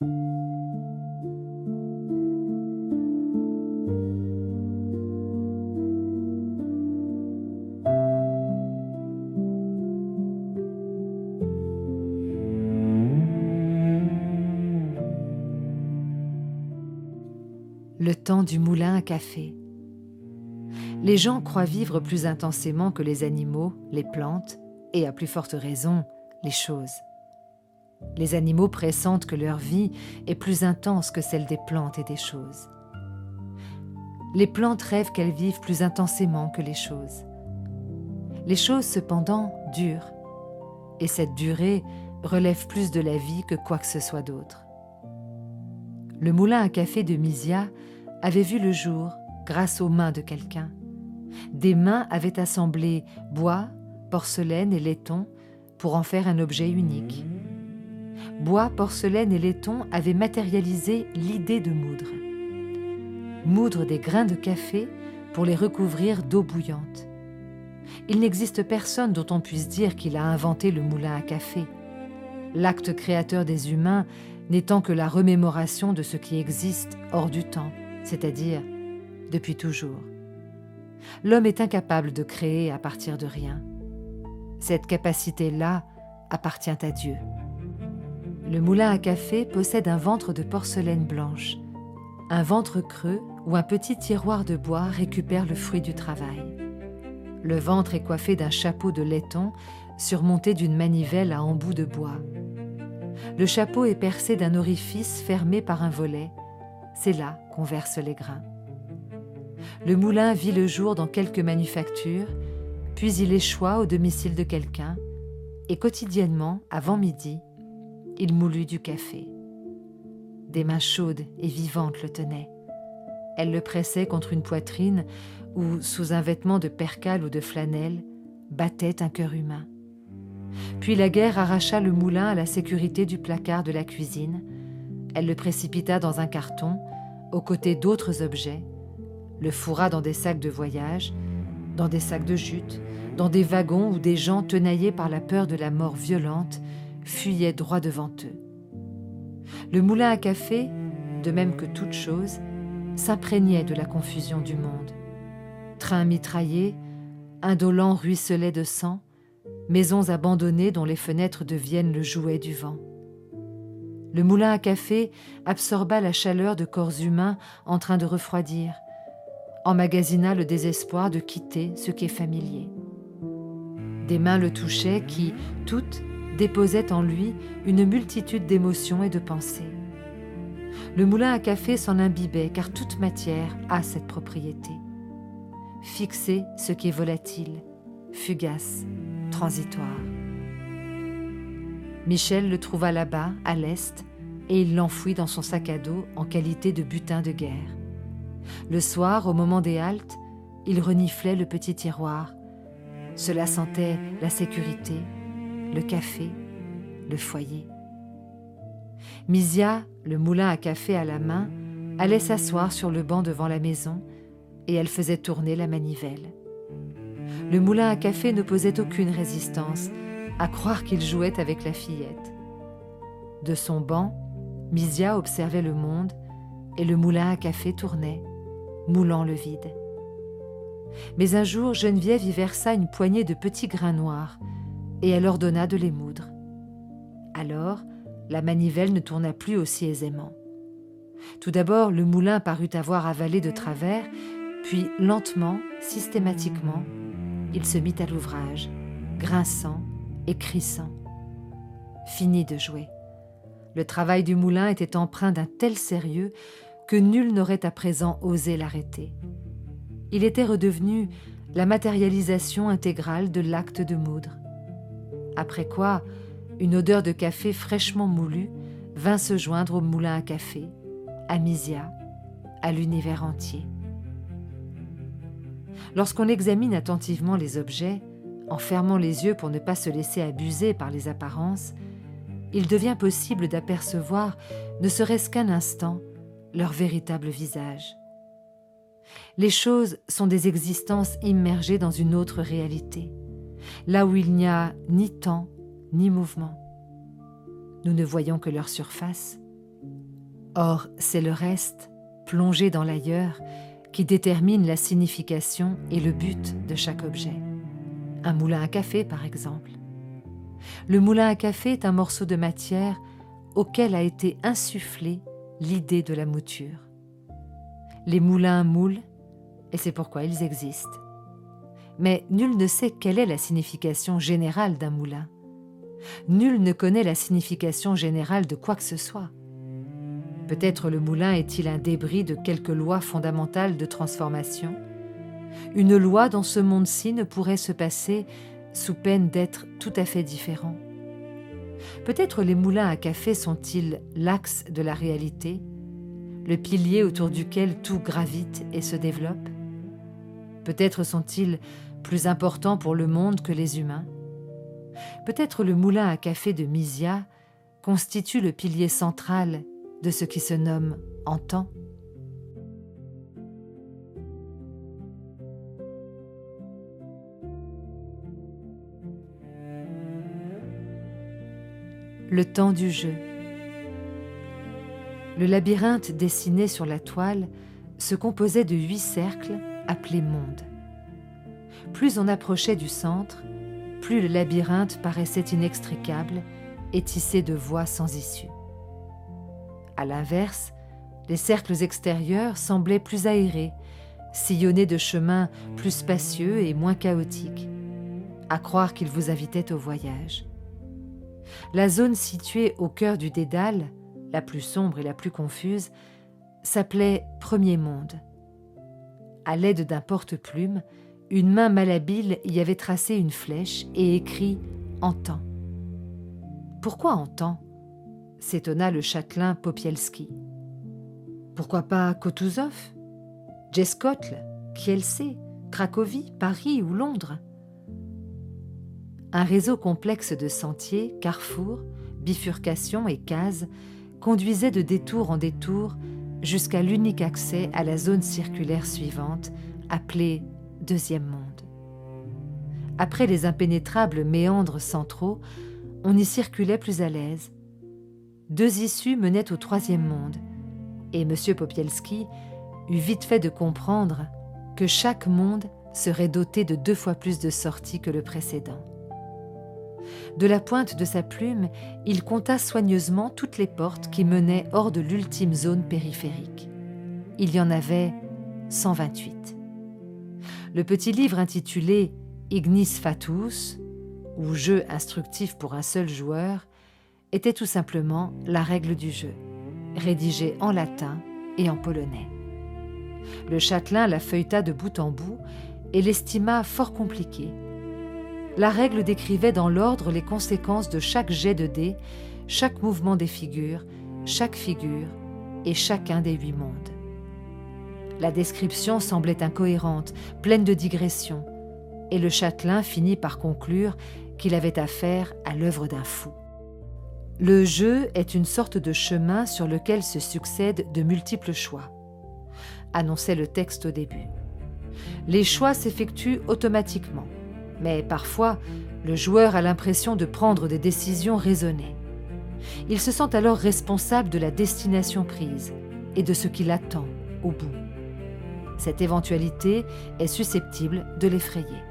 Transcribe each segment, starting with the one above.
Le temps du moulin à café. Les gens croient vivre plus intensément que les animaux, les plantes et, à plus forte raison, les choses. Les animaux pressentent que leur vie est plus intense que celle des plantes et des choses. Les plantes rêvent qu'elles vivent plus intensément que les choses. Les choses, cependant, durent, et cette durée relève plus de la vie que quoi que ce soit d'autre. Le moulin à café de Mysia avait vu le jour grâce aux mains de quelqu'un. Des mains avaient assemblé bois, porcelaine et laiton pour en faire un objet unique. Bois, porcelaine et laiton avaient matérialisé l'idée de moudre. Moudre des grains de café pour les recouvrir d'eau bouillante. Il n'existe personne dont on puisse dire qu'il a inventé le moulin à café. L'acte créateur des humains n'étant que la remémoration de ce qui existe hors du temps, c'est-à-dire depuis toujours. L'homme est incapable de créer à partir de rien. Cette capacité-là appartient à Dieu. Le moulin à café possède un ventre de porcelaine blanche, un ventre creux où un petit tiroir de bois récupère le fruit du travail. Le ventre est coiffé d'un chapeau de laiton surmonté d'une manivelle à embout de bois. Le chapeau est percé d'un orifice fermé par un volet. C'est là qu'on verse les grains. Le moulin vit le jour dans quelques manufactures, puis il échoua au domicile de quelqu'un, et quotidiennement, avant midi, il moulut du café. Des mains chaudes et vivantes le tenaient. Elles le pressaient contre une poitrine où, sous un vêtement de percale ou de flanelle, battait un cœur humain. Puis la guerre arracha le moulin à la sécurité du placard de la cuisine. Elle le précipita dans un carton, aux côtés d'autres objets, le fourra dans des sacs de voyage, dans des sacs de jute, dans des wagons où des gens tenaillés par la peur de la mort violente fuyaient droit devant eux. Le moulin à café, de même que toute chose, s'imprégnait de la confusion du monde. Trains mitraillés, indolents ruisselaient de sang, maisons abandonnées dont les fenêtres deviennent le jouet du vent. Le moulin à café absorba la chaleur de corps humains en train de refroidir, emmagasina le désespoir de quitter ce qui est familier. Des mains le touchaient qui, toutes, déposaient en lui une multitude d'émotions et de pensées. Le moulin à café s'en imbibait car toute matière a cette propriété. Fixer ce qui est volatile, fugace, transitoire. Michel le trouva là-bas, à l'est, et il l'enfouit dans son sac à dos en qualité de butin de guerre. Le soir, au moment des haltes, il reniflait le petit tiroir. Cela sentait la sécurité, le café, le foyer. Mysia, le moulin à café à la main, allait s'asseoir sur le banc devant la maison et elle faisait tourner la manivelle. Le moulin à café n'opposait aucune résistance, à croire qu'il jouait avec la fillette. De son banc, Mysia observait le monde et le moulin à café tournait, moulant le vide. Mais un jour, Geneviève y versa une poignée de petits grains noirs et elle ordonna de les moudre. Alors, la manivelle ne tourna plus aussi aisément. Tout d'abord, le moulin parut avoir avalé de travers, puis lentement, systématiquement, il se mit à l'ouvrage, grinçant et crissant. Fini de jouer. Le travail du moulin était empreint d'un tel sérieux que nul n'aurait à présent osé l'arrêter. Il était redevenu la matérialisation intégrale de l'acte de moudre. Après quoi, une odeur de café fraîchement moulu vint se joindre au moulin à café, à Mysia, à l'univers entier. Lorsqu'on examine attentivement les objets, en fermant les yeux pour ne pas se laisser abuser par les apparences, il devient possible d'apercevoir, ne serait-ce qu'un instant, leur véritable visage. Les choses sont des existences immergées dans une autre réalité, là où il n'y a ni temps ni mouvement. Nous ne voyons que leur surface, Or, c'est le reste, plongé dans l'ailleurs, qui détermine la signification et le but de chaque objet. Un moulin à café, par exemple. Le moulin à café est un morceau de matière auquel a été insufflée l'idée de la mouture. Les moulins moulent, et c'est pourquoi ils existent. Mais nul ne sait quelle est la signification générale d'un moulin. Nul ne connaît la signification générale de quoi que ce soit. Peut-être le moulin est-il un débris de quelque loi fondamentale de transformation, une loi dont ce monde-ci ne pourrait se passer sous peine d'être tout à fait différent. Peut-être les moulins à café sont-ils l'axe de la réalité, le pilier autour duquel tout gravite et se développe. Peut-être sont-ils plus importants pour le monde que les humains. Peut-être le moulin à café de Mysia constitue le pilier central de ce qui se nomme en temps. Le temps du jeu. Le labyrinthe dessiné sur la toile se composait de 8 cercles appelés mondes. Plus on approchait du centre, plus le labyrinthe paraissait inextricable et tissé de voies sans issue. À l'inverse, les cercles extérieurs semblaient plus aérés, sillonnés de chemins plus spacieux et moins chaotiques, à croire qu'ils vous invitaient au voyage. La zone située au cœur du dédale, la plus sombre et la plus confuse, s'appelait Premier Monde. À l'aide d'un porte-plume, une main malhabile y avait tracé une flèche et écrit « En temps ». Pourquoi en temps ? S'étonna le châtelain Popielski. Pourquoi pas Kutuzov, Jeskotl, Kielce, Cracovie, Paris ou Londres ? Un réseau complexe de sentiers, carrefours, bifurcations et cases conduisait de détour en détour jusqu'à l'unique accès à la zone circulaire suivante, appelée Deuxième Monde. Après les impénétrables méandres centraux, on y circulait plus à l'aise. 2 issues menaient au Troisième Monde, et M. Popielski eut vite fait de comprendre que chaque monde serait doté de 2 fois plus de sorties que le précédent. De la pointe de sa plume, il compta soigneusement toutes les portes qui menaient hors de l'ultime zone périphérique. Il y en avait 128. Le petit livre intitulé « Ignis Fatuus » ou « Jeu instructif pour un seul joueur » était tout simplement la règle du jeu, rédigée en latin et en polonais. Le châtelain la feuilleta de bout en bout et l'estima fort compliquée. La règle décrivait dans l'ordre les conséquences de chaque jet de dés, chaque mouvement des figures, chaque figure et chacun des 8 mondes. La description semblait incohérente, pleine de digressions, et le châtelain finit par conclure qu'il avait affaire à l'œuvre d'un fou. Le jeu est une sorte de chemin sur lequel se succèdent de multiples choix, annonçait le texte au début. Les choix s'effectuent automatiquement, mais parfois, le joueur a l'impression de prendre des décisions raisonnées. Il se sent alors responsable de la destination prise et de ce qui l'attend au bout. Cette éventualité est susceptible de l'effrayer.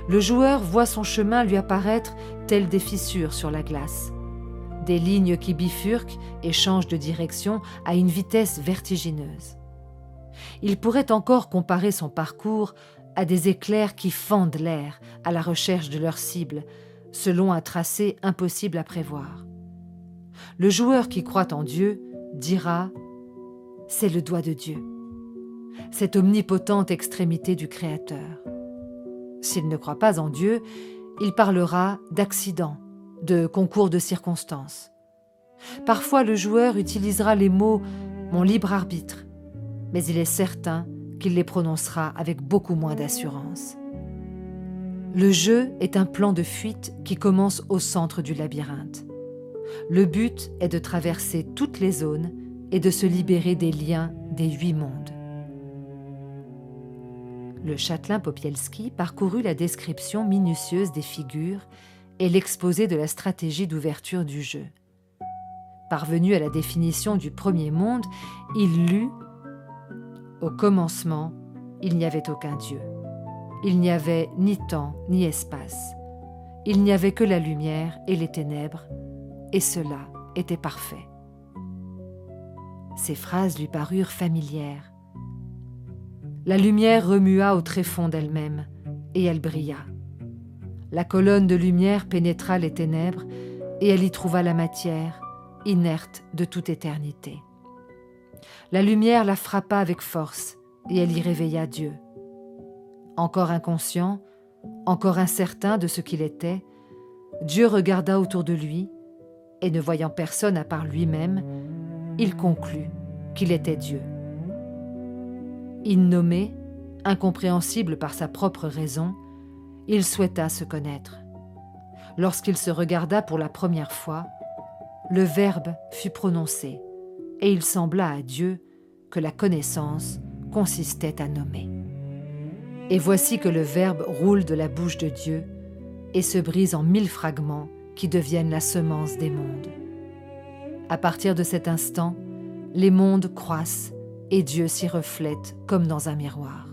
Le joueur voit son chemin lui apparaître telles des fissures sur la glace, des lignes qui bifurquent et changent de direction à une vitesse vertigineuse. Il pourrait encore comparer son parcours à des éclairs qui fendent l'air à la recherche de leur cible, selon un tracé impossible à prévoir. Le joueur qui croit en Dieu dira « c'est le doigt de Dieu », cette omnipotente extrémité du Créateur. S'il ne croit pas en Dieu, il parlera d'accident, de concours de circonstances. Parfois, le joueur utilisera les mots « mon libre arbitre », mais il est certain qu'il les prononcera avec beaucoup moins d'assurance. Le jeu est un plan de fuite qui commence au centre du labyrinthe. Le but est de traverser toutes les zones et de se libérer des liens des 8 mondes. Le châtelain Popielski parcourut la description minutieuse des figures et l'exposé de la stratégie d'ouverture du jeu. Parvenu à la définition du premier monde, il lut « Au commencement, il n'y avait aucun Dieu. Il n'y avait ni temps ni espace. Il n'y avait que la lumière et les ténèbres, et cela était parfait. » Ces phrases lui parurent familières. La lumière remua au tréfonds d'elle-même, et elle brilla. La colonne de lumière pénétra les ténèbres, et elle y trouva la matière, inerte de toute éternité. La lumière la frappa avec force, et elle y réveilla Dieu. Encore inconscient, encore incertain de ce qu'il était, Dieu regarda autour de lui, et ne voyant personne à part lui-même, il conclut qu'il était Dieu. Innommé, incompréhensible par sa propre raison, il souhaita se connaître. Lorsqu'il se regarda pour la première fois, le Verbe fut prononcé, et il sembla à Dieu que la connaissance consistait à nommer. Et voici que le Verbe roule de la bouche de Dieu et se brise en 1000 fragments qui deviennent la semence des mondes. À partir de cet instant, les mondes croissent et Dieu s'y reflète comme dans un miroir.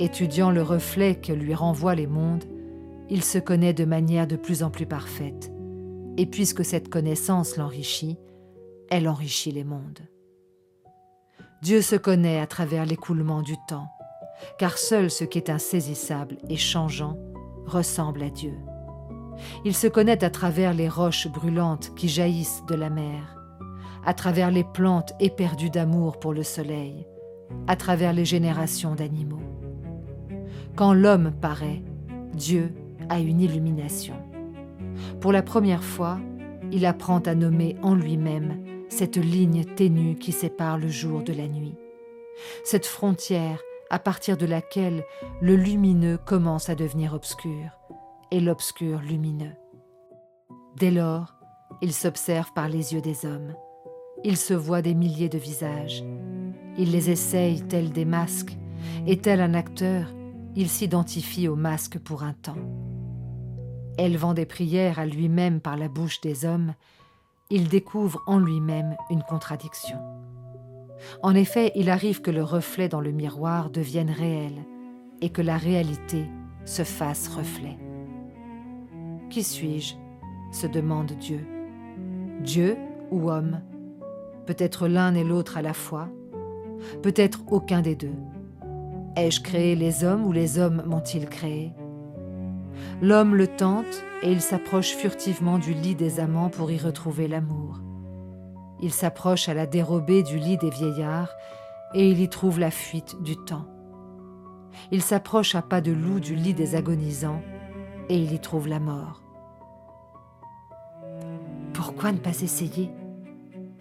Étudiant le reflet que lui renvoient les mondes, il se connaît de manière de plus en plus parfaite, et puisque cette connaissance l'enrichit, elle enrichit les mondes. Dieu se connaît à travers l'écoulement du temps, car seul ce qui est insaisissable et changeant ressemble à Dieu. Il se connaît à travers les roches brûlantes qui jaillissent de la mer, à travers les plantes éperdues d'amour pour le soleil, à travers les générations d'animaux. Quand l'homme paraît, Dieu a une illumination. Pour la première fois, il apprend à nommer en lui-même cette ligne ténue qui sépare le jour de la nuit, cette frontière à partir de laquelle le lumineux commence à devenir obscur et l'obscur lumineux. Dès lors, il s'observe par les yeux des hommes. Il se voit des milliers de visages. Il les essaye tels des masques, et tel un acteur, il s'identifie au masque pour un temps. Élevant des prières à lui-même par la bouche des hommes, il découvre en lui-même une contradiction. En effet, il arrive que le reflet dans le miroir devienne réel et que la réalité se fasse reflet. Qui suis-je ? Se demande Dieu. Dieu ou homme ? Peut-être l'un et l'autre à la fois, peut-être aucun des deux. Ai-je créé les hommes ou les hommes m'ont-ils créé ? L'homme le tente et il s'approche furtivement du lit des amants pour y retrouver l'amour. Il s'approche à la dérobée du lit des vieillards et il y trouve la fuite du temps. Il s'approche à pas de loup du lit des agonisants et il y trouve la mort. Pourquoi ne pas essayer ?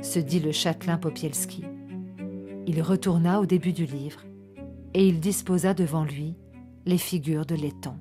Se dit le châtelain Popielski. Il retourna au début du livre et il disposa devant lui les figures de Letton.